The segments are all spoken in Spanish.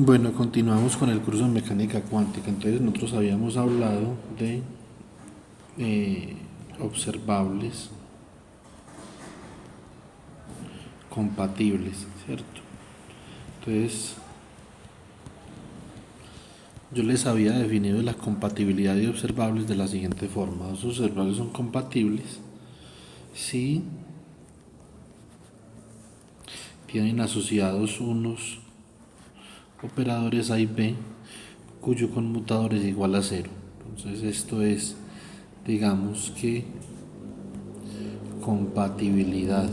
Bueno, continuamos con el curso de mecánica cuántica. Entonces nosotros habíamos hablado de observables compatibles, ¿cierto? Entonces yo les había definido la compatibilidad de observables de la siguiente forma. Los observables son compatibles si tienen asociados unos operadores A y B cuyo conmutador es igual a cero. Entonces esto es, digamos que, compatibilidad.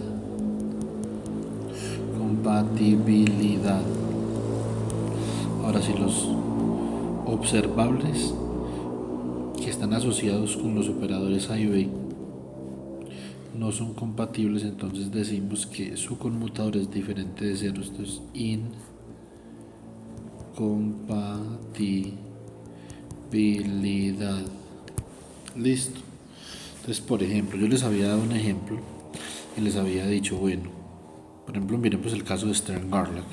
Compatibilidad. Ahora, si los observables que están asociados con los operadores A y B no son compatibles, entonces decimos que su conmutador es diferente de cero. Esto es incompatibilidad. Listo. Entonces, por ejemplo, yo les había dado un ejemplo y les había dicho, bueno, por ejemplo, miren pues el caso de Stern-Garlack.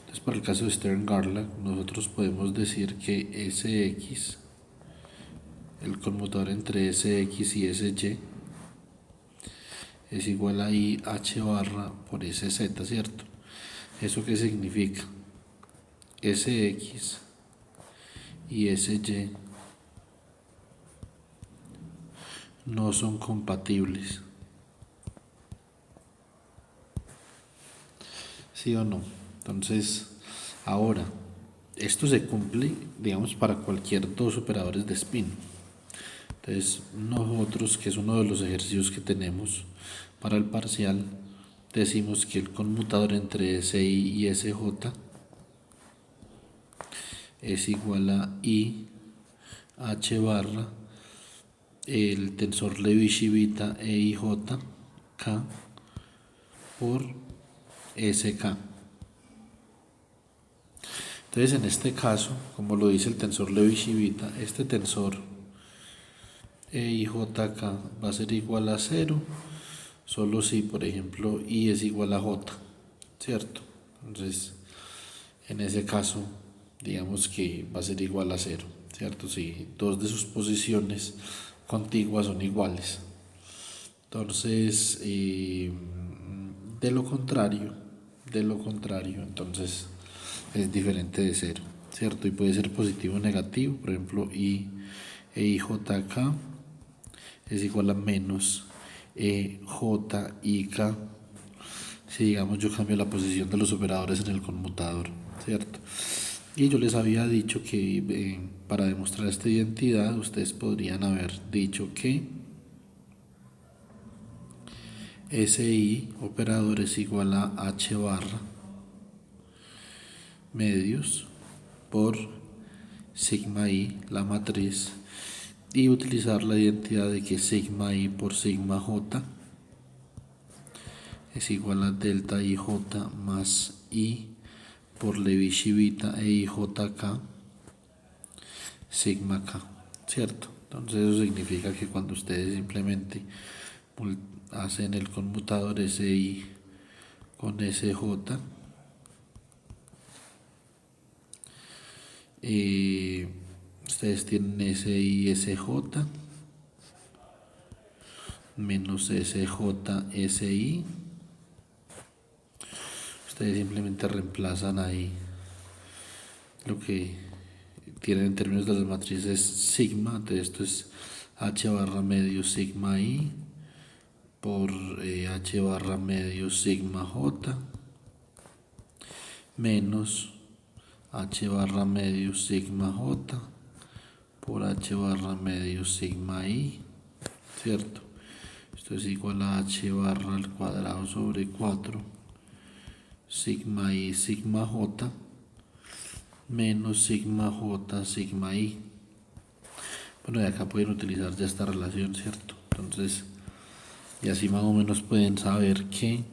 Entonces, para el caso de Stern-Garlack, nosotros podemos decir que Sx, el conmutador entre Sx y Sy, es igual a IH barra por Sz, ¿cierto? ¿Eso qué significa? Sx y Sy no son compatibles, ¿sí o no? Entonces, ahora, esto se cumple, digamos, para cualquier dos operadores de spin. Entonces, nosotros, que es uno de los ejercicios que tenemos para el parcial, decimos que el conmutador entre SI y SJ es igual a I H barra el tensor Levi-Civita EIJ K por SK. Entonces, en este caso, como lo dice el tensor Levi-Civita, este tensor EIJK va a ser igual a 0 solo si, por ejemplo, I es igual a J, ¿cierto? Entonces, en ese caso, digamos que va a ser igual a 0, ¿cierto? Si dos de sus posiciones contiguas son iguales. Entonces, de lo contrario, entonces es diferente de 0, ¿cierto? Y puede ser positivo o negativo, por ejemplo, I e IJK es igual a menos EJIK si, digamos, yo cambio la posición de los operadores en el conmutador, ¿cierto? Y yo les había dicho que para demostrar esta identidad ustedes podrían haber dicho que SI operador es igual a H barra medios por sigma I, la matriz, y utilizar la identidad de que sigma I por sigma J es igual a delta IJ más I por Levi-Civita e IJK sigma K, ¿cierto? Entonces eso significa que cuando ustedes simplemente hacen el conmutador SI con SJ, ustedes tienen SI SJ menos SJ SI. Ustedes simplemente reemplazan ahí lo que tienen en términos de las matrices sigma. Entonces esto es H barra medio sigma I por H barra medio sigma J menos H barra medio sigma J por H barra medio sigma I, ¿cierto? Esto es igual a H barra al cuadrado sobre 4 sigma I sigma J menos sigma J sigma I. Bueno, de acá pueden utilizar ya esta relación, ¿cierto? Entonces, y así más o menos pueden saber que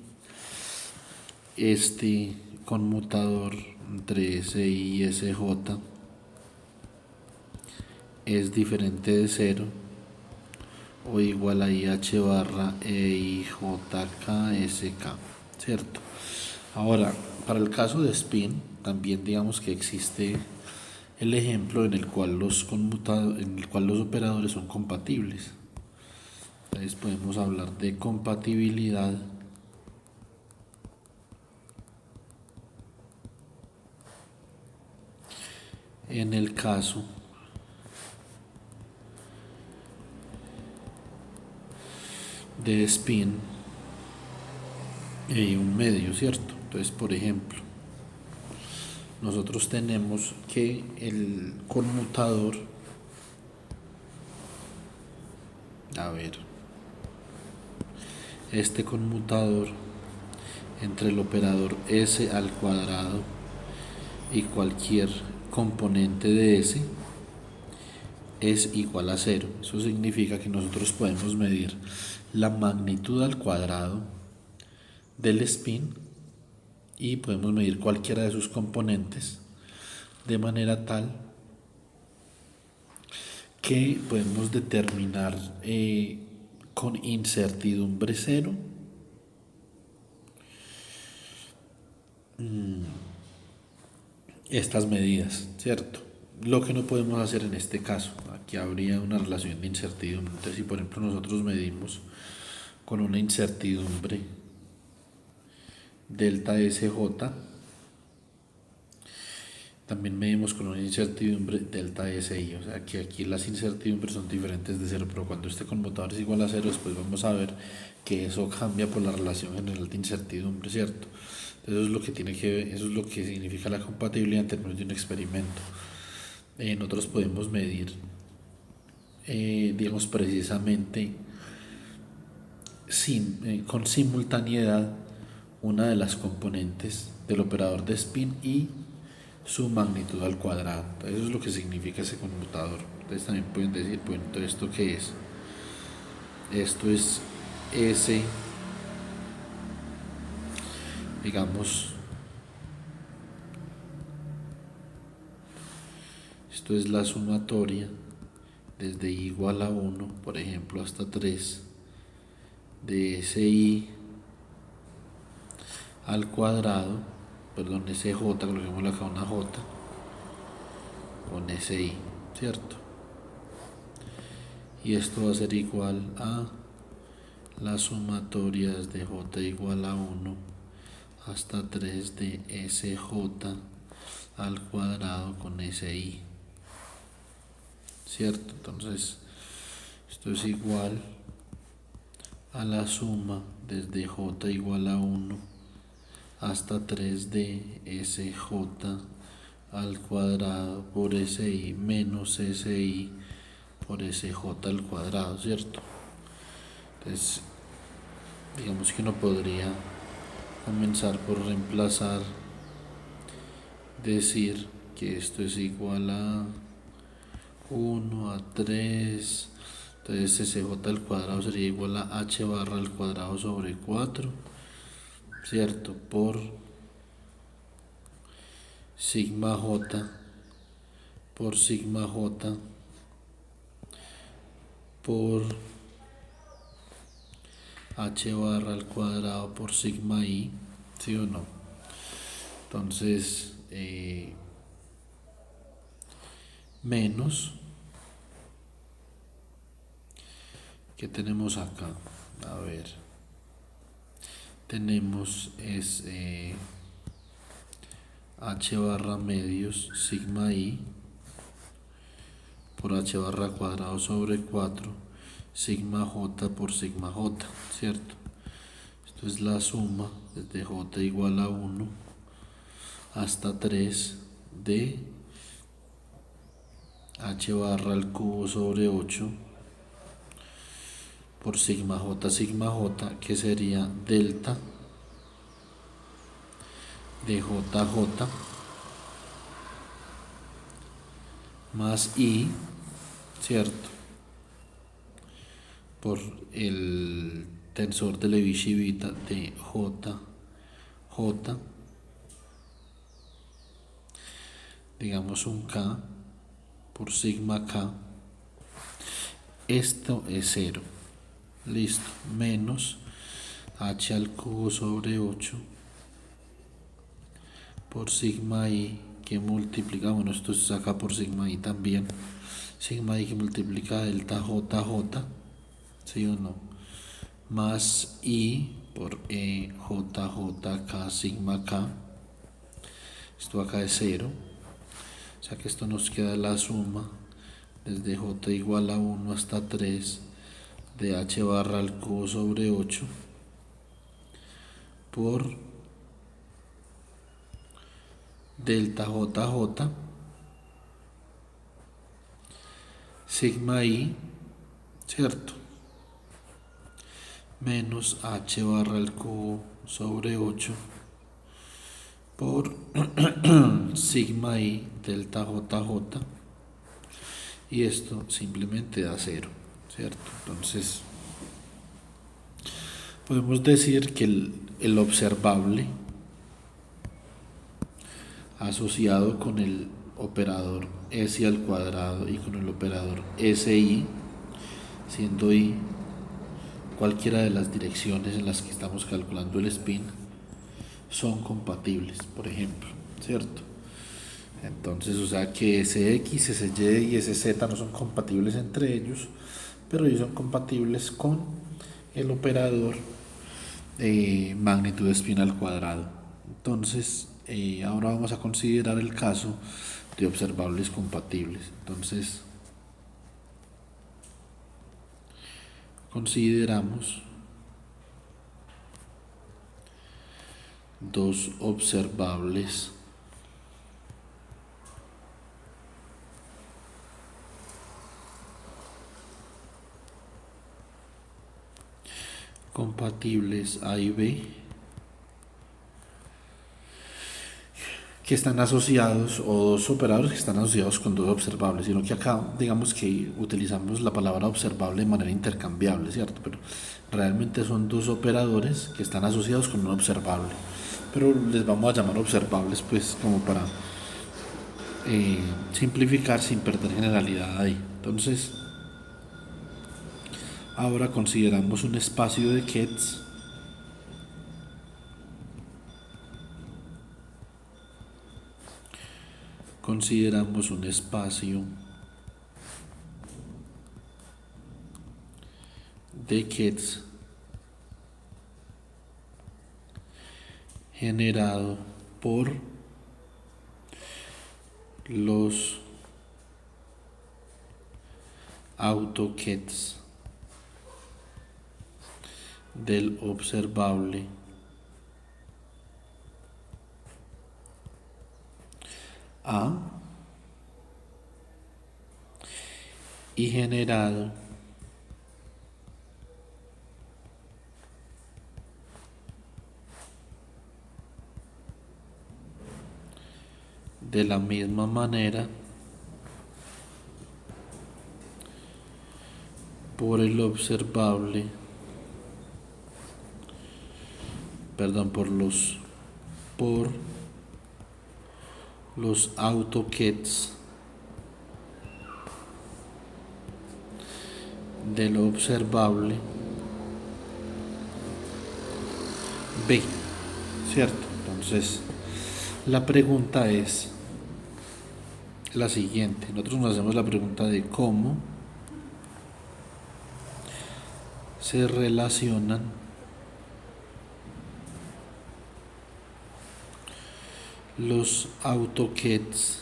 este conmutador entre SI y SJ es diferente de 0 o igual a IH barra EIJKSK, ¿cierto? Ahora, para el caso de spin, también digamos que existe el ejemplo en el cual los operadores son compatibles. Entonces podemos hablar de compatibilidad en el caso de spin y un medio, ¿cierto? Entonces, por ejemplo, nosotros tenemos que el conmutador, a ver, este conmutador entre el operador s al cuadrado y cualquier componente de s es igual a 0. Eso significa que nosotros podemos medir la magnitud al cuadrado del spin y podemos medir cualquiera de sus componentes de manera tal que podemos determinar con incertidumbre cero estas medidas, ¿cierto? Lo que no podemos hacer en este caso, aquí habría una relación de incertidumbre. Entonces, si por ejemplo nosotros medimos con una incertidumbre delta SJ, también medimos con una incertidumbre delta SI, o sea que aquí las incertidumbres son diferentes de cero, pero cuando este conmutador es igual a cero, después vamos a ver que eso cambia por la relación general de incertidumbre, ¿cierto? Eso es lo que eso es lo que significa la compatibilidad en términos de un experimento. Nosotros podemos medir, digamos precisamente, con simultaneidad una de las componentes del operador de spin y su magnitud al cuadrado. Entonces, eso es lo que significa ese conmutador. Entonces también pueden decir, bueno, entonces ¿esto qué es? Esto es S, digamos, esto es la sumatoria desde i igual a 1, por ejemplo, hasta 3 de SI al cuadrado, perdón, SJ, coloquémosle acá una J, con SI, ¿cierto? Y esto va a ser igual a la sumatoria desde J igual a 1 hasta 3 de SJ al cuadrado con SI, ¿cierto? Entonces, esto es igual a la suma desde J igual a 1 hasta 3 de SJ al cuadrado por SI menos SI por SJ al cuadrado, ¿cierto? Entonces, digamos que uno podría comenzar por reemplazar, decir que esto es igual a 1 a 3, entonces SJ al cuadrado sería igual a H barra al cuadrado sobre 4, ¿cierto? Por sigma J por sigma J por H barra al cuadrado por sigma I, ¿sí o no? Entonces, menos, ¿qué tenemos acá? A ver, tenemos es H barra medios sigma I por H barra cuadrado sobre 4 sigma J por sigma J, ¿cierto? Esto es la suma desde J igual a 1 hasta 3 de H barra al cubo sobre 8 por sigma J, que sería delta de JJ más I, ¿cierto? Por el tensor de Levi-Civita de JJ, digamos un K por sigma K, esto es 0, listo, menos H al cubo sobre 8 por sigma i que multiplica, bueno, esto se saca por sigma i también, sigma i que multiplica delta jj, ¿sí o no? Más i por e jjk sigma k, esto acá es 0, o sea que esto nos queda la suma desde j igual a 1 hasta 3 de h barra al cubo sobre 8 por delta jj sigma i, ¿cierto? Menos h barra al cubo sobre 8 por sigma i delta jj, y esto simplemente da 0, ¿cierto? Entonces podemos decir que el observable asociado con el operador s al cuadrado y con el operador si, siendo i cualquiera de las direcciones en las que estamos calculando el spin, son compatibles, por ejemplo, ¿cierto? Entonces, o sea que Sx, Sy y Sz no son compatibles entre ellos, pero ellos son compatibles con el operador magnitud de spin al cuadrado. Entonces, ahora vamos a considerar el caso de observables compatibles. Entonces, consideramos dos observables compatibles A y B que están asociados, o dos operadores que están asociados con dos observables, sino que acá digamos que utilizamos la palabra observable de manera intercambiable, ¿cierto? Pero realmente son dos operadores que están asociados con un observable, pero les vamos a llamar observables pues como para simplificar sin perder generalidad ahí. Entonces ahora consideramos un espacio de Ketz consideramos un espacio de Ketz generado por los AutoKets del observable A y generado de la misma manera por el observable, perdón, por los AutoKets del observable B, ¿cierto? Entonces la pregunta es la siguiente. Nosotros nos hacemos la pregunta de cómo se relacionan los AutoKets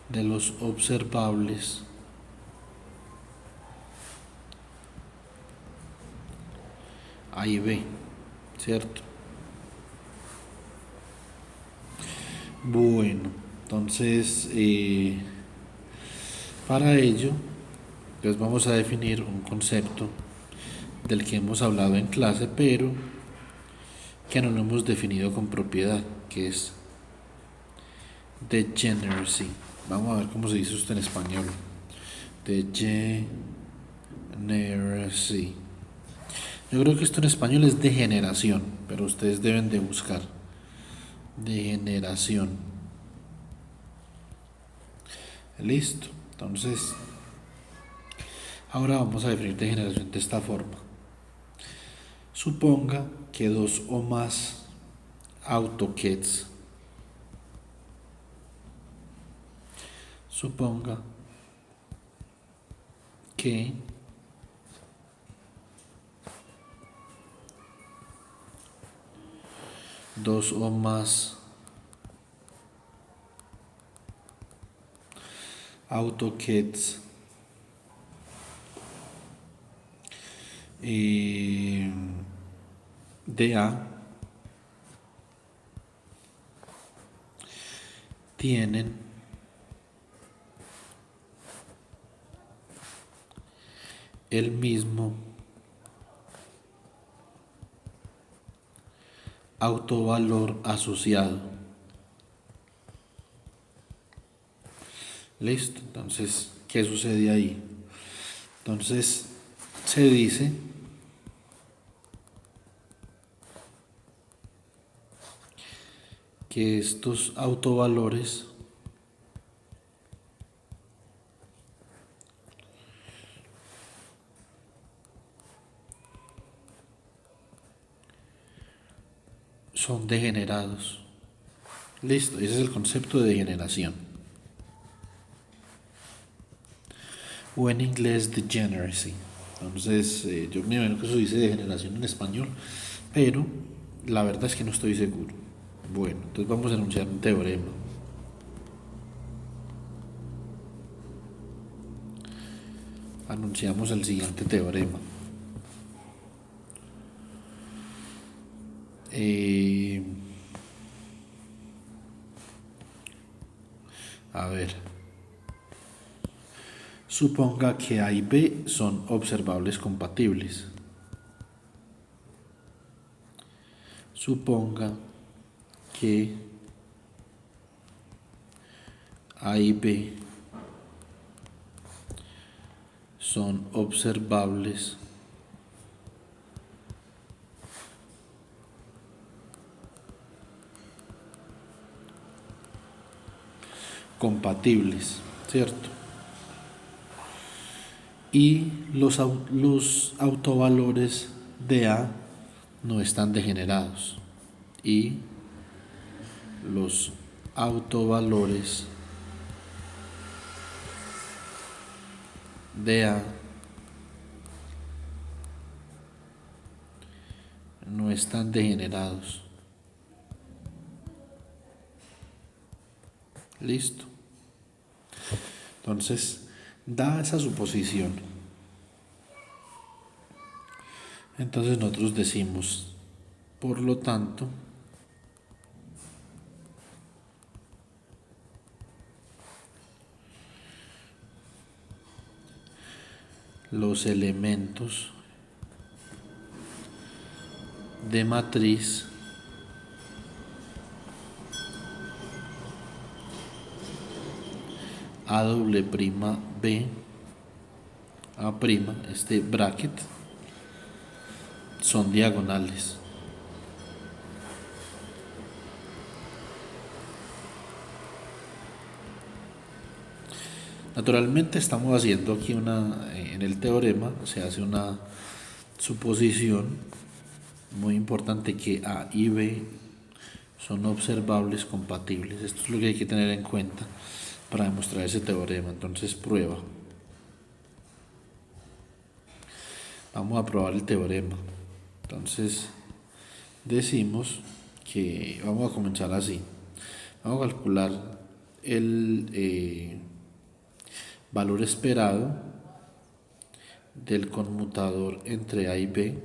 de los observables A y B, ¿cierto? Bueno, entonces para ello pues vamos a definir un concepto del que hemos hablado en clase, pero que no lo hemos definido con propiedad, que es degeneracy. Vamos a ver cómo se dice esto en español. Degeneracy. Yo creo que esto en español es degeneración, pero ustedes deben de buscar degeneración. Listo. Entonces, ahora vamos a definir degeneración de esta forma. Suponga que dos o más AutoCADs, suponga que dos o más AutoCADs DA tienen el mismo autovalor asociado. Listo, entonces, ¿qué sucede ahí? Entonces, se dice que estos autovalores son degenerados. Listo, ese es el concepto de degeneración. O en inglés degeneracy. Entonces, yo me imagino que eso dice degeneración en español, pero la verdad es que no estoy seguro. Bueno, entonces vamos a enunciar un teorema. Anunciamos el siguiente teorema. A ver, suponga que A y B son observables compatibles. Suponga que A y B son observables compatibles, ¿cierto? Y los autovalores de A no están degenerados. Y los autovalores de A no están degenerados. Listo. Entonces, dada esa suposición, entonces nosotros decimos, por lo tanto, los elementos de matriz A doble prima B A prima, este bracket, son diagonales. Naturalmente estamos haciendo aquí en el teorema se hace una suposición muy importante que A y B son observables compatibles. Esto es lo que hay que tener en cuenta para demostrar ese teorema. Entonces prueba. Vamos a probar el teorema. Entonces decimos que vamos a comenzar así. Vamos a calcular el valor esperado del conmutador entre A y B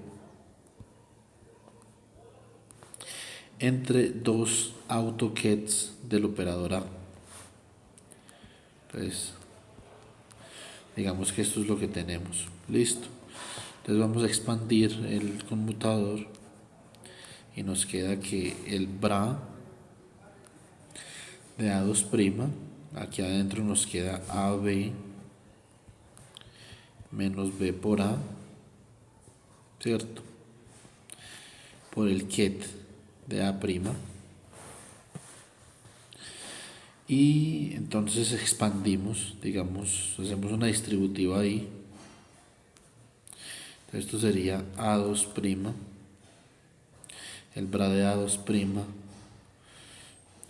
entre dos AutoCADs del operador A. Entonces, digamos que esto es lo que tenemos. Listo. Entonces vamos a expandir el conmutador y nos queda que el BRA de A2', aquí adentro nos queda AB menos B por A, ¿cierto? Por el ket de A'. Y entonces expandimos, digamos, hacemos una distributiva ahí. Entonces esto sería A2' el bra de A2',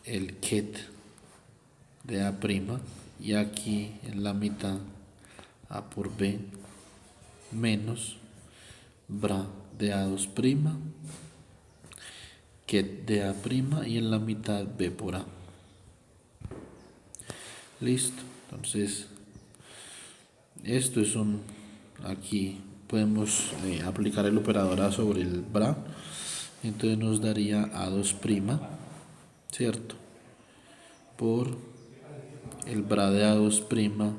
el ket de A', y aquí en la mitad A por B menos bra de A2', ket de A', y en la mitad B por A. Listo. Entonces, esto es aquí podemos aplicar el operador A sobre el bra. Entonces nos daría A2', ¿cierto? Por el bra de A2',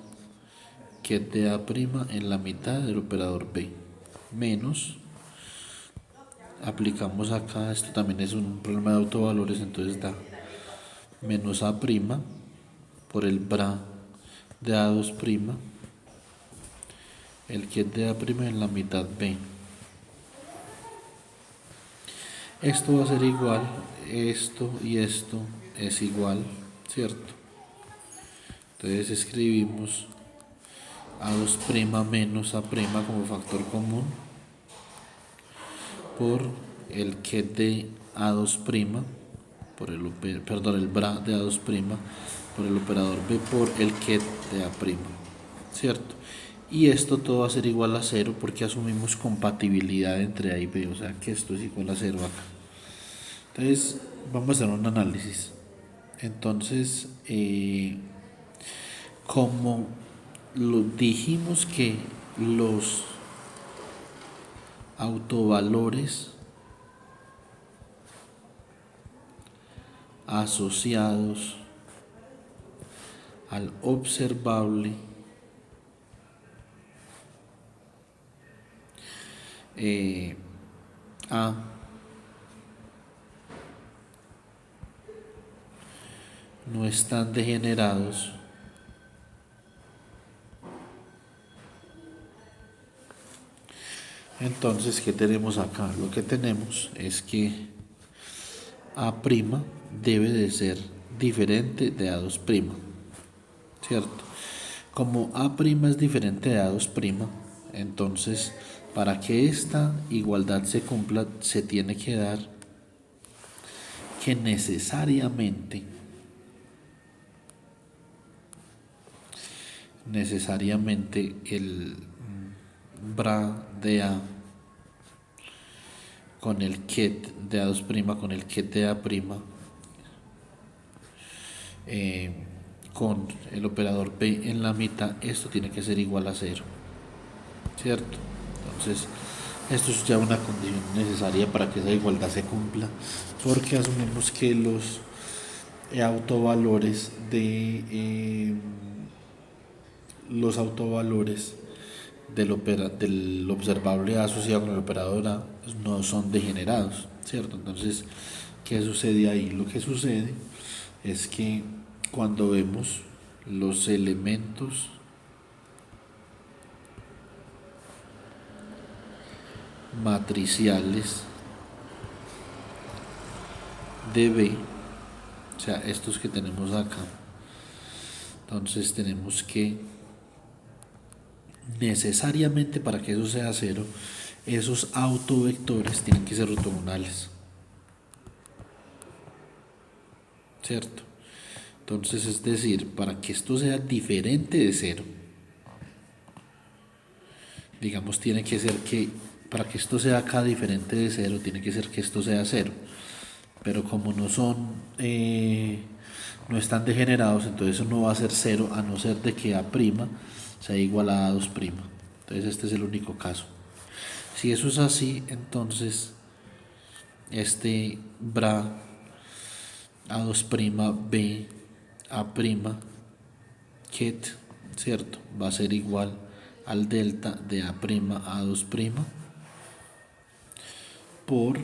ket de A' en la mitad del operador B, menos, aplicamos acá, esto también es un problema de autovalores, entonces da menos A' por el bra de A2', el ket de A' en la mitad B. Esto va a ser igual, esto y esto es igual, ¿cierto? Entonces escribimos A2' menos A' como factor común por el ket de A2', por el bra de A2', por el operador B por el ket de A', ¿cierto? Y esto todo va a ser igual a 0 porque asumimos compatibilidad entre A y B, o sea que esto es igual a 0 acá. Entonces vamos a hacer un análisis. Entonces, como dijimos que los autovalores asociados al observable A no están degenerados, entonces ¿qué tenemos acá? Lo que tenemos es que A' debe de ser diferente de A2', ¿cierto? Como A' es diferente de A2', entonces para que esta igualdad se cumpla se tiene que dar que necesariamente el bra de A con el ket de A2', con el ket de A', con el operador B en la mitad, esto tiene que ser igual a 0, ¿cierto? Entonces, esto es ya una condición necesaria para que esa igualdad se cumpla, porque asumimos que los autovalores del observable A asociado con el operador A no son degenerados, ¿cierto? Entonces, ¿qué sucede ahí? Lo que sucede es que cuando vemos los elementos matriciales de B, o sea, estos que tenemos acá, entonces tenemos que necesariamente para que eso sea 0, esos autovectores tienen que ser ortogonales, ¿cierto? Entonces, es decir, para que esto sea diferente de 0, digamos, tiene que ser que, para que esto sea acá diferente de 0, tiene que ser que esto sea 0. Pero como no están degenerados, entonces eso no va a ser 0 a no ser de que A' sea igual a A2'. Entonces este es el único caso. Si eso es así, entonces este bra A2', B, A', ket, ¿cierto? Va a ser igual al delta de A', A2', por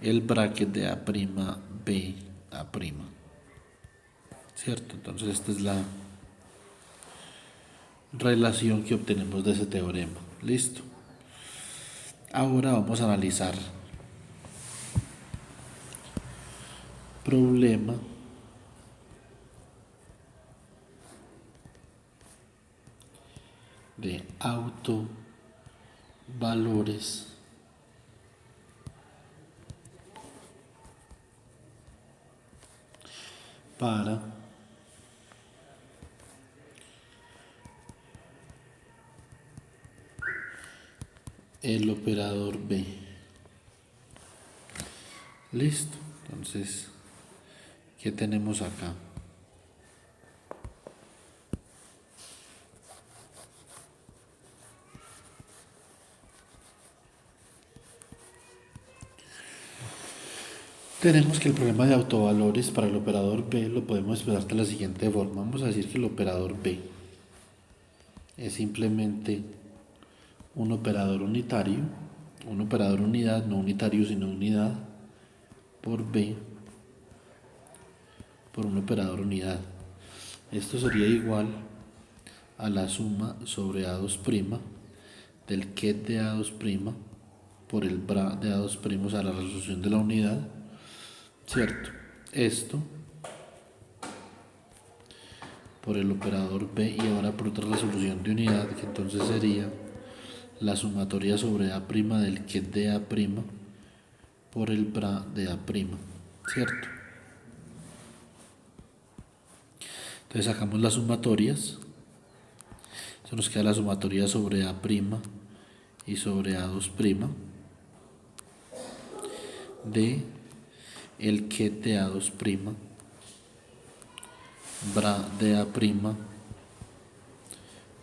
el bracket de A', B, A', ¿cierto? Entonces esta es la relación que obtenemos de ese teorema. Listo. Ahora vamos a analizar problema de autovalores para el operador B. Listo. Entonces, ¿qué tenemos acá? Tenemos que el problema de autovalores para el operador B lo podemos expresar de la siguiente forma. Vamos a decir que el operador B es simplemente un operador unitario, un operador unidad, no unitario sino unidad, por B, por un operador unidad. Esto sería igual a la suma sobre A2' del ket de A2' por el bra de A2' a la resolución de la unidad, ¿cierto? Esto por el operador B y ahora por otra resolución de unidad, que entonces sería la sumatoria sobre A' del ket de A' por el bra de A', ¿cierto? Entonces sacamos las sumatorias, eso nos queda la sumatoria sobre A' y sobre A2' de el ket de A2', bra de A'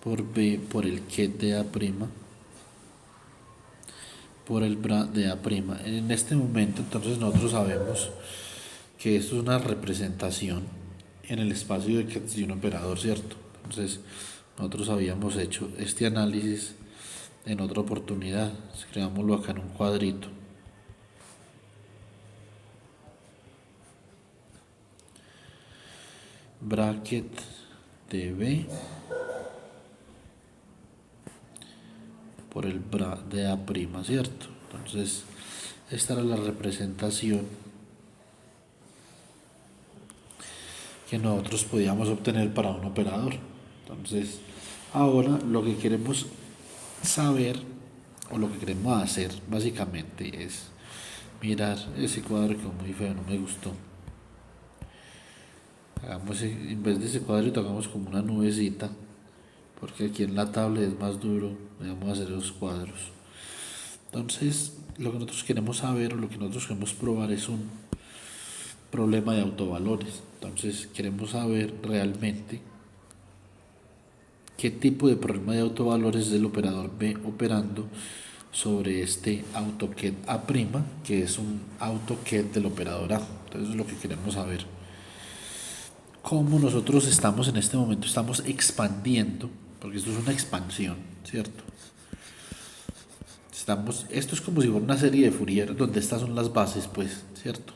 por B por el ket de A' por el bra de A'. En este momento entonces nosotros sabemos que esto es una representación en el espacio de kets de un operador, ¿cierto? Entonces nosotros habíamos hecho este análisis en otra oportunidad. Escribámoslo acá en un cuadrito. Bracket de B por el bra de A', ¿cierto? Entonces esta era la representación que nosotros podíamos obtener para un operador. Entonces ahora lo que queremos saber o lo que queremos hacer básicamente es mirar ese cuadro que es muy feo, no me gustó. Hagamos, en vez de ese cuadrito hagamos como una nubecita, porque aquí en la tablet es más duro. Vamos a hacer los cuadros. Entonces lo que nosotros queremos saber o lo que nosotros queremos probar es un problema de autovalores. Entonces queremos saber realmente qué tipo de problema de autovalores es el operador B operando sobre este AutoKet A', que es un AutoKet del operador A. Entonces es lo que queremos saber. Cómo nosotros estamos en este momento, estamos expandiendo, porque esto es una expansión, ¿cierto? Esto es como si fuera una serie de Fourier, donde estas son las bases, pues, ¿cierto?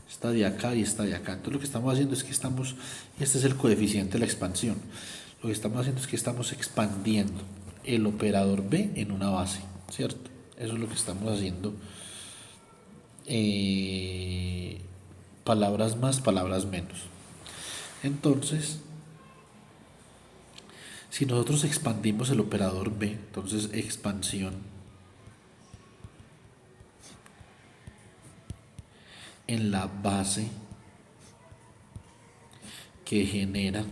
Esta de acá y esta de acá. Entonces lo que estamos haciendo es que este es el coeficiente de la expansión. Lo que estamos haciendo es que estamos expandiendo el operador B en una base, ¿cierto? Eso es lo que estamos haciendo. Palabras más, palabras menos. Entonces, si nosotros expandimos el operador B, entonces expansión en la base que genera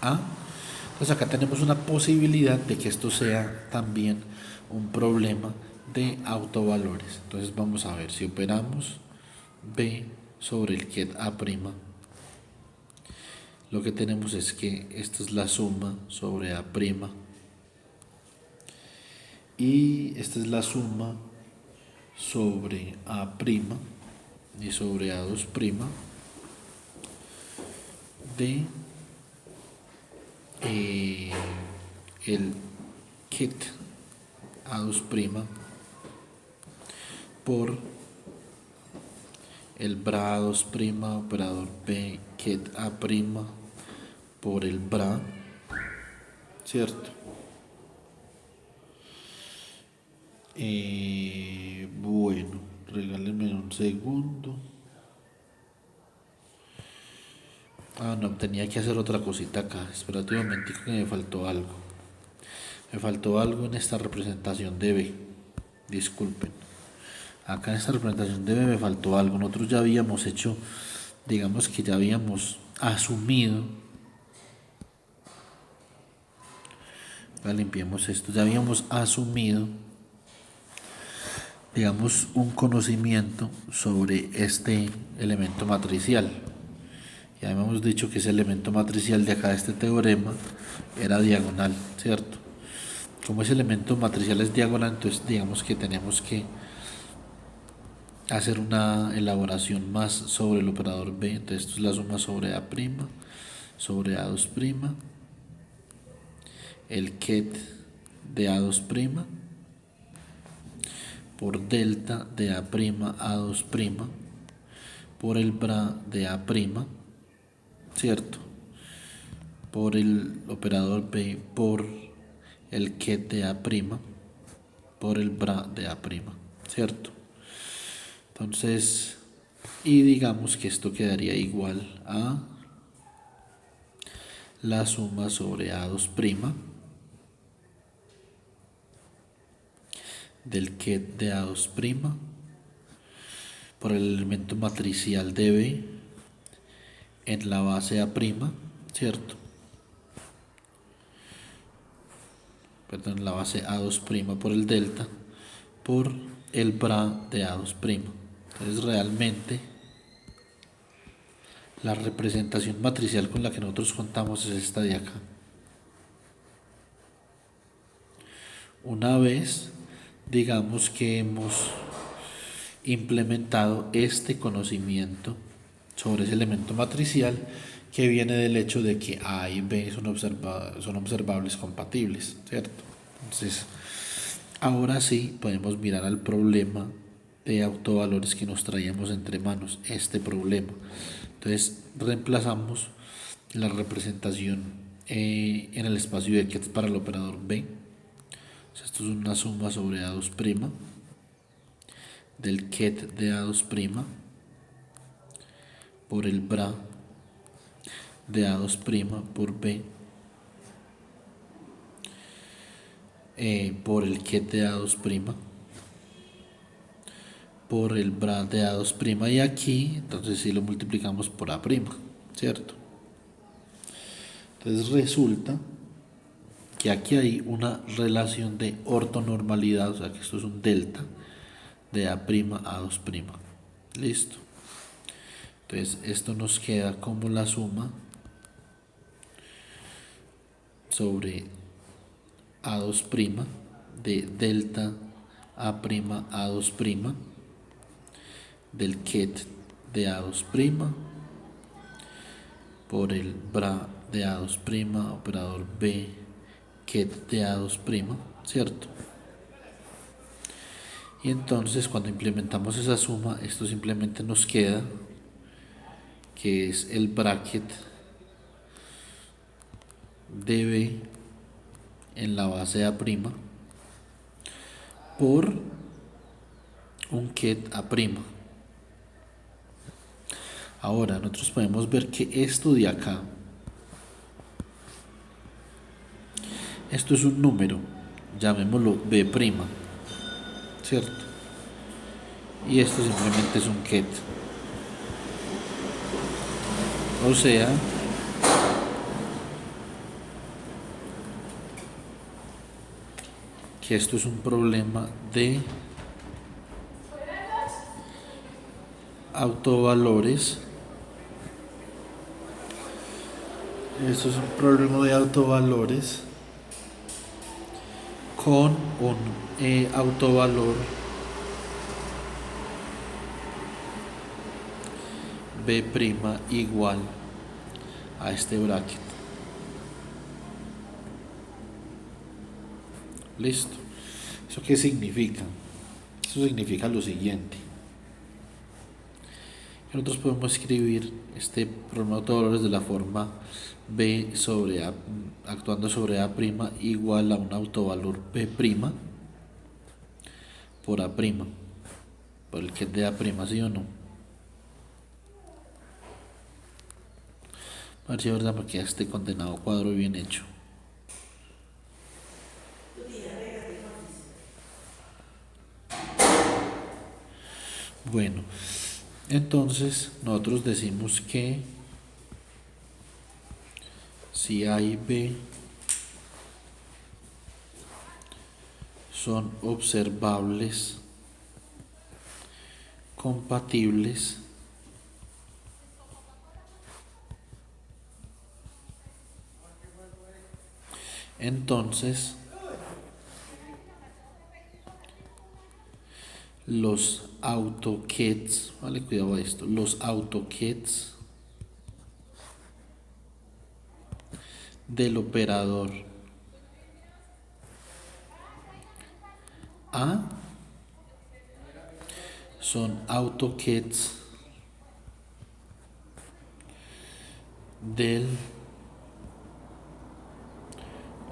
A. Entonces acá tenemos una posibilidad de que esto sea también un problema de autovalores. Entonces vamos a ver si operamos B sobre el ket A'. Lo que tenemos es que esta es la suma sobre A' y esta es la suma sobre A' y sobre A2' de el ket A2' por el bra A2', operador B, ket A' por el bra, ¿cierto? Bueno, regálenme un segundo. No, tenía que hacer otra cosita acá. Espérate un momentico que me faltó algo. Me faltó algo en esta representación de B. Disculpen. Acá en esta representación de B me faltó algo. Nosotros ya habíamos hecho, digamos que ya habíamos asumido, limpiemos esto, ya habíamos asumido, digamos, un conocimiento sobre este elemento matricial. Ya hemos dicho que ese elemento matricial de acá de este teorema era diagonal, ¿cierto? Como ese elemento matricial es diagonal, entonces digamos que tenemos que hacer una elaboración más sobre el operador B. Entonces esto es la suma sobre A', sobre A2', el ket de A2', por delta de A', A2', por el bra de A', ¿cierto? Por el operador B, por el ket de A', por el bra de A', ¿cierto? Entonces, y digamos que esto quedaría igual a la suma sobre A2' del ket de A2' por el elemento matricial de B en la base A', ¿cierto? Perdón, la base A2' por el delta por el bra de A2'. Entonces realmente la representación matricial con la que nosotros contamos es esta de acá. Una vez digamos que hemos implementado este conocimiento sobre ese elemento matricial que viene del hecho de que A y B son observables compatibles, ¿cierto? Entonces, ahora sí podemos mirar al problema de autovalores que nos traíamos entre manos, este problema. Entonces, reemplazamos la representación en el espacio de Ket para el operador B. O sea, esto es una suma sobre A2' del ket de A2' por el bra de A2' por B por el ket de A2' por el bra de A2' y aquí entonces si lo multiplicamos por A', ¿cierto? Entonces resulta que aquí hay una relación de ortonormalidad, o sea que esto es un delta de A' A2'. Listo. Entonces esto nos queda como la suma sobre A2' de delta A' A2' del ket de A2' por el bra de A2', operador B, ket de A2', ¿cierto? Y entonces cuando implementamos esa suma, esto simplemente nos queda que es el bracket de B en la base A' por un ket A'. Ahora nosotros podemos ver que esto de acá, esto es un número, llamémoslo B', ¿cierto? Y esto simplemente es un ket. O sea, que esto es un problema de autovalores. Esto es un problema de autovalores con un autovalor B' igual a este bracket. Listo. ¿Eso qué significa? Eso significa lo siguiente. Nosotros podemos escribir este problema de autovalores de la forma B sobre A, actuando sobre A' igual a un autovalor B' por A', por el que es de A', ¿sí o no? A ver si es verdad me queda este condenado cuadro bien hecho. Bueno, entonces nosotros decimos que si A y B son observables, compatibles, entonces los AutoCADs, vale, cuidado a esto, los AutoCADs del operador A son AutoCADs del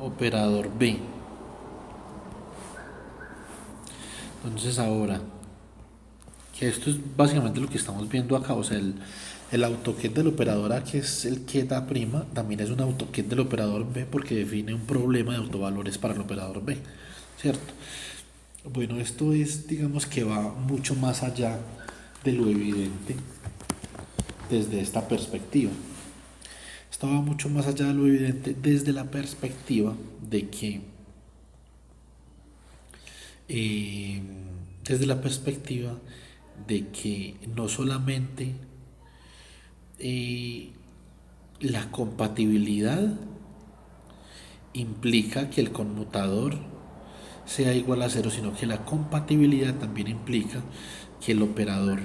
operador B. Entonces ahora, que esto es básicamente lo que estamos viendo acá, o sea, el AutoCAD del operador A, que es el CAD A', también es un AutoCAD del operador B porque define un problema de autovalores para el operador B, ¿cierto? Bueno, esto es, digamos que va mucho más allá de lo evidente desde esta perspectiva. Esto va mucho más allá de lo evidente desde la perspectiva de que eh, desde la perspectiva de que no solamente eh, la compatibilidad implica que el conmutador sea igual a cero, sino que la compatibilidad también implica que el operador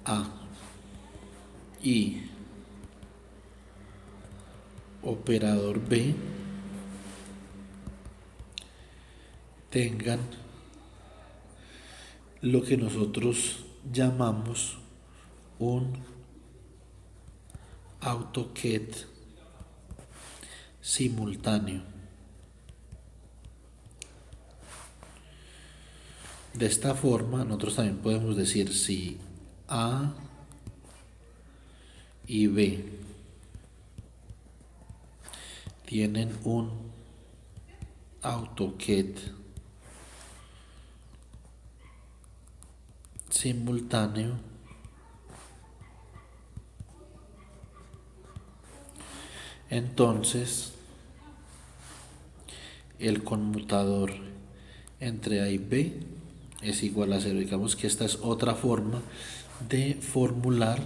A y operador B tengan lo que nosotros llamamos un AutoCAD simultáneo. De esta forma, nosotros también podemos decir si A y B tienen un AutoCAD simultáneo, entonces el conmutador entre A y B es igual a cero. Digamos que esta es otra forma de formular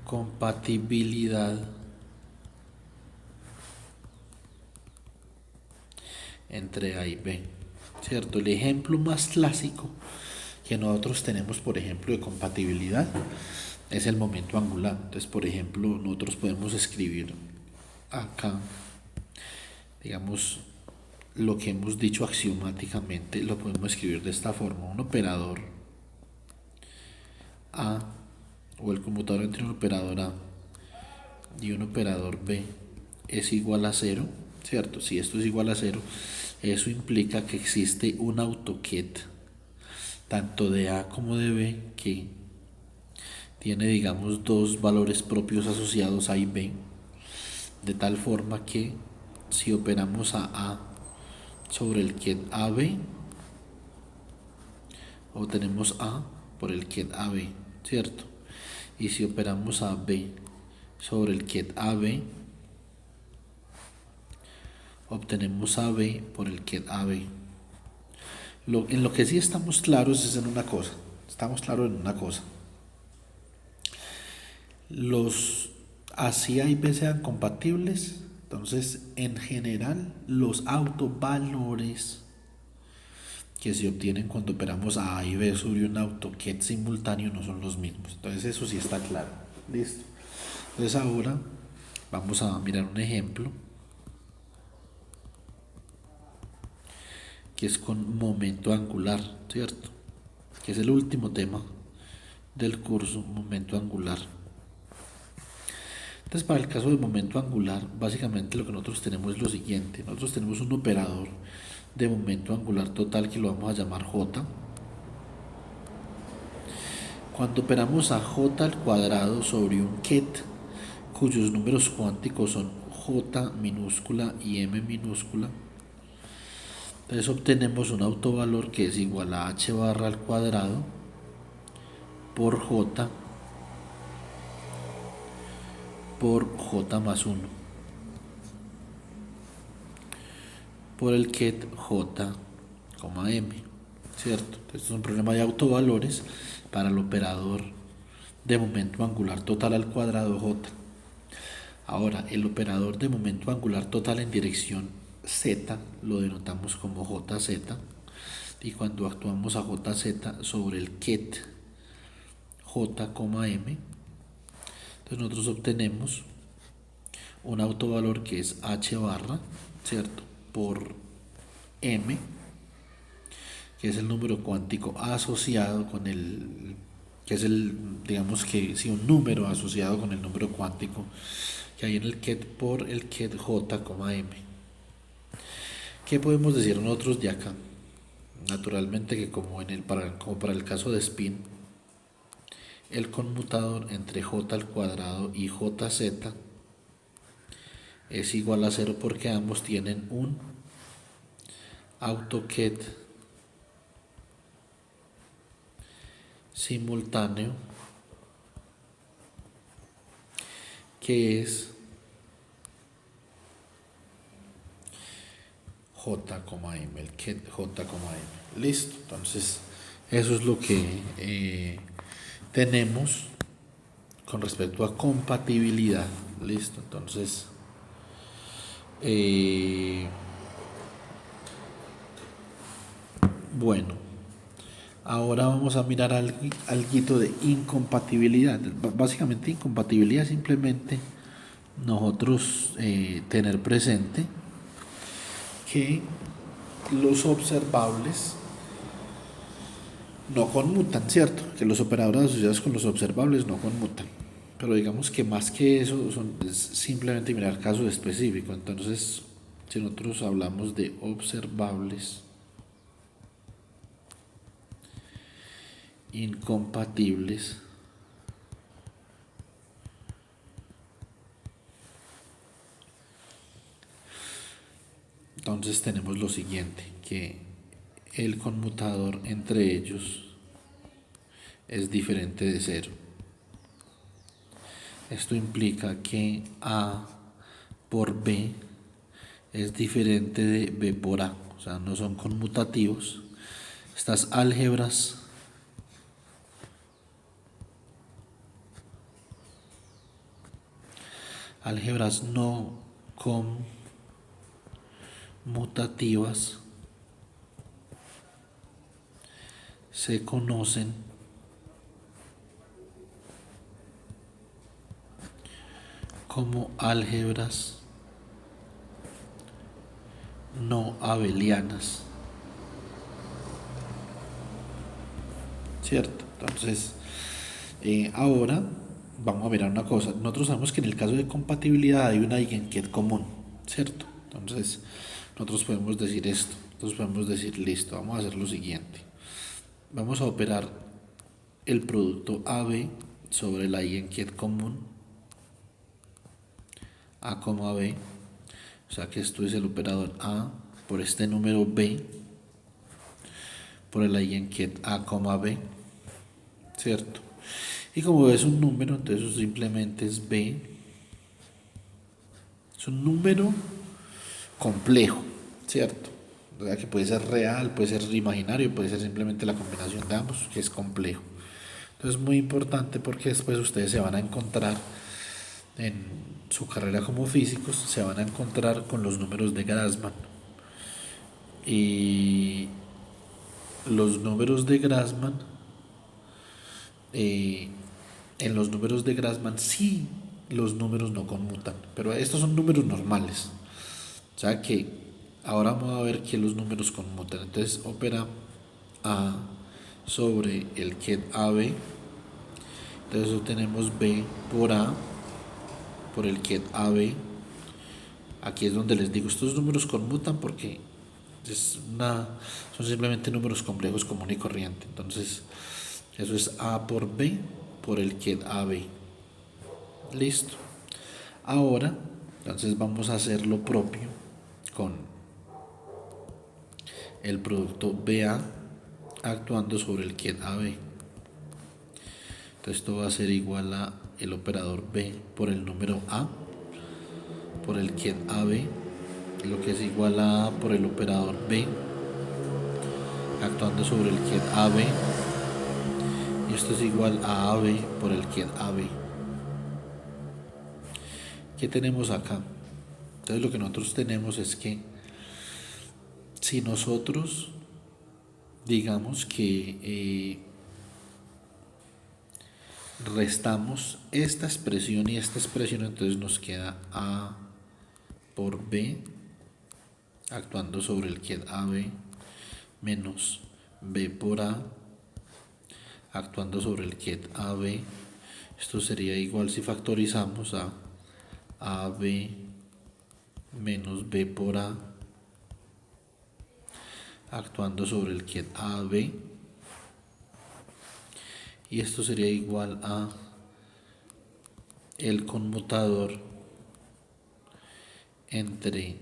compatibilidad entre A y B, ¿cierto? El ejemplo más clásico que nosotros tenemos, por ejemplo, de compatibilidad es el momento angular. Entonces, por ejemplo, nosotros podemos escribir acá, digamos, lo que hemos dicho axiomáticamente, lo podemos escribir de esta forma: un operador A, o el conmutador entre un operador A y un operador B es igual a cero, ¿cierto? Si esto es igual a cero, eso implica que existe un AutoCAD tanto de A como de B que tiene, digamos, dos valores propios asociados, A y B, de tal forma que si operamos a sobre el CAD AB, obtenemos A por el CAD AB, ¿cierto? Y si operamos a B sobre el CAD AB, obtenemos AB por el CAD AB. En lo que sí estamos claros es en una cosa. Estamos claros en una cosa. Los así A y B sean compatibles, entonces en general los autovalores que se obtienen cuando operamos a y B sobre un AutoCAD simultáneo no son los mismos. Entonces eso sí está claro. Listo. Entonces ahora vamos a mirar un ejemplo que es con momento angular, ¿cierto? Que es el último tema del curso, momento angular. Entonces, para el caso del momento angular, básicamente lo que nosotros tenemos es lo siguiente. Nosotros tenemos un operador de momento angular total que lo vamos a llamar J. Cuando operamos a J al cuadrado sobre un ket cuyos números cuánticos son j minúscula y m minúscula. Entonces obtenemos un autovalor que es igual a h barra al cuadrado por j más 1 por el ket j, m, ¿cierto? Entonces es un problema de autovalores para el operador de momento angular total al cuadrado j. Ahora, el operador de momento angular total en dirección z lo denotamos como jz, y cuando actuamos a jz sobre el ket j, m, entonces nosotros obtenemos un autovalor que es h barra, ¿cierto?, por m, que es el número cuántico asociado con el, que es el, digamos que sí, un número asociado con el número cuántico que hay en el ket por el ket j, m. ¿Qué podemos decir nosotros de acá? Naturalmente que como para el caso de spin, el conmutador entre j al cuadrado y jz es igual a 0 porque ambos tienen un AutoKet simultáneo que es j, m, el ket j, m. Listo, entonces eso es lo que tenemos con respecto a compatibilidad. Listo, entonces bueno, ahora vamos a mirar algo de incompatibilidad. Básicamente incompatibilidad es simplemente nosotros tener presente que los observables no conmutan, ¿cierto? Que los operadores asociados con los observables no conmutan. Pero digamos que más que eso es simplemente mirar casos específicos. Entonces, si nosotros hablamos de observables incompatibles, entonces tenemos lo siguiente, que el conmutador entre ellos es diferente de 0. Esto implica que A por B es diferente de B por A, o sea, no son conmutativos. Estas álgebras no conmutativas se conocen como álgebras no abelianas, ¿cierto? Entonces, ahora vamos a mirar una cosa. Nosotros sabemos que en el caso de compatibilidad hay una eigenket común, ¿cierto? Entonces, nosotros podemos decir esto. Nosotros podemos decir, listo, vamos a hacer lo siguiente. Vamos a operar el producto AB sobre la eigenket común A, B. O sea que esto es el operador A por este número B por el eigenket A, B, ¿cierto? Y como es un número, entonces eso simplemente es B. Es un número complejo, ¿cierto? O sea que puede ser real, puede ser imaginario, puede ser simplemente la combinación de ambos, que es complejo. Entonces es muy importante porque después ustedes se van a encontrar en su carrera como físicos, se van a encontrar con los números de Grassmann. Y los números de Grassmann, en los números de Grassmann sí los números no conmutan, pero estos son números normales. O sea que ahora vamos a ver que los números conmutan. Entonces opera A sobre el ket AB. Entonces obtenemos B por A por el ket AB. Aquí es donde les digo, estos números conmutan porque son simplemente números complejos común y corriente. Entonces eso es A por B por el ket AB. Listo. Ahora, entonces vamos a hacer lo propio con el producto BA actuando sobre el quiet AB. Entonces esto va a ser igual a el operador B por el número A por el quiet AB, lo que es igual a A por el operador B actuando sobre el quiet AB, y esto es igual a AB por el quiet AB. ¿Qué tenemos acá? Entonces lo que nosotros tenemos es que si nosotros digamos que restamos esta expresión y esta expresión, entonces nos queda A por B actuando sobre el quiet AB menos B por A actuando sobre el quiet AB. Esto sería igual si factorizamos a AB menos B por A actuando sobre el quiet AB, y esto sería igual a el conmutador entre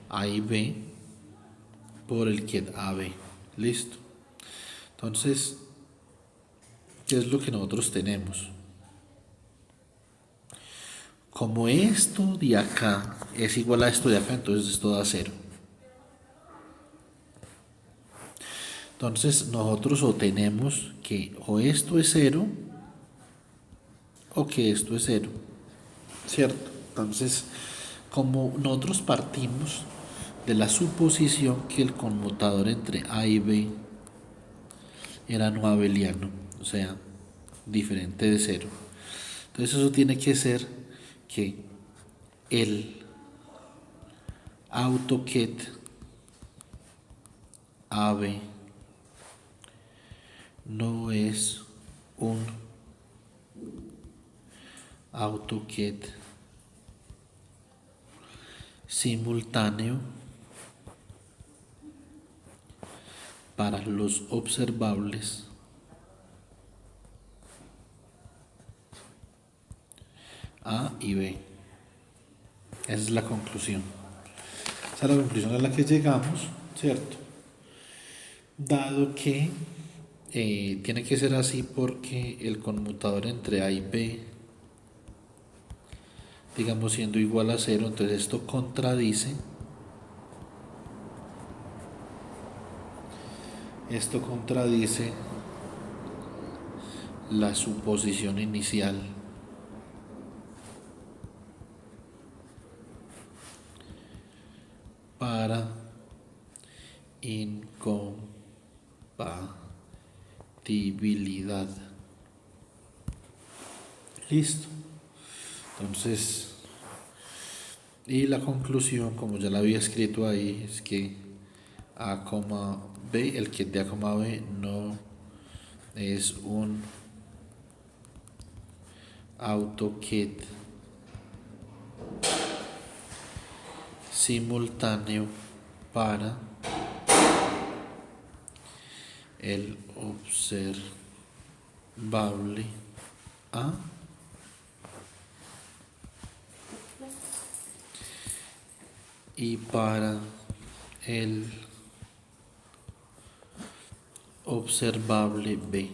A y B por el quiet AB. Listo. Entonces, ¿qué es lo que nosotros tenemos? Como esto de acá es igual a esto de acá, entonces esto da 0. Entonces nosotros o tenemos que o esto es 0 o que esto es 0, ¿cierto? Entonces, como nosotros partimos de la suposición que el conmutador entre A y B era no abeliano, o sea, diferente de 0, entonces eso tiene que ser que el AutoGet AB no es un AutoGet simultáneo para los observables A y B. Esa es la conclusión. Esa es la conclusión a la que llegamos, ¿cierto? Dado que tiene que ser así porque el conmutador entre A y B, digamos, siendo igual a 0, entonces esto contradice la suposición inicial para incompatibilidad. Listo. Entonces, y la conclusión, como ya la había escrito ahí, es que A, B, el quiet de A, B no es un AutoGet simultáneo para el observable A y para el observable B.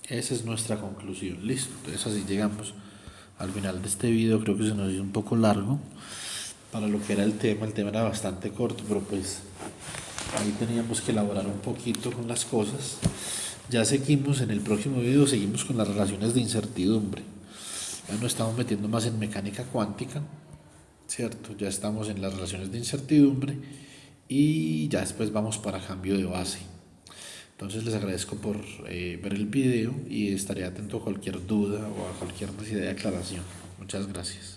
Esa es nuestra conclusión. Listo. Entonces así llegamos al final de este video. Creo que se nos hizo un poco largo para lo que era el tema. El tema era bastante corto, pero pues ahí teníamos que elaborar un poquito con las cosas. Ya seguimos en el próximo video, seguimos con las relaciones de incertidumbre. Ya nos estamos metiendo más en mecánica cuántica, ¿cierto? Ya estamos en las relaciones de incertidumbre y ya después vamos para cambio de base. Entonces les agradezco por ver el video y estaré atento a cualquier duda o a cualquier necesidad de aclaración. Muchas gracias.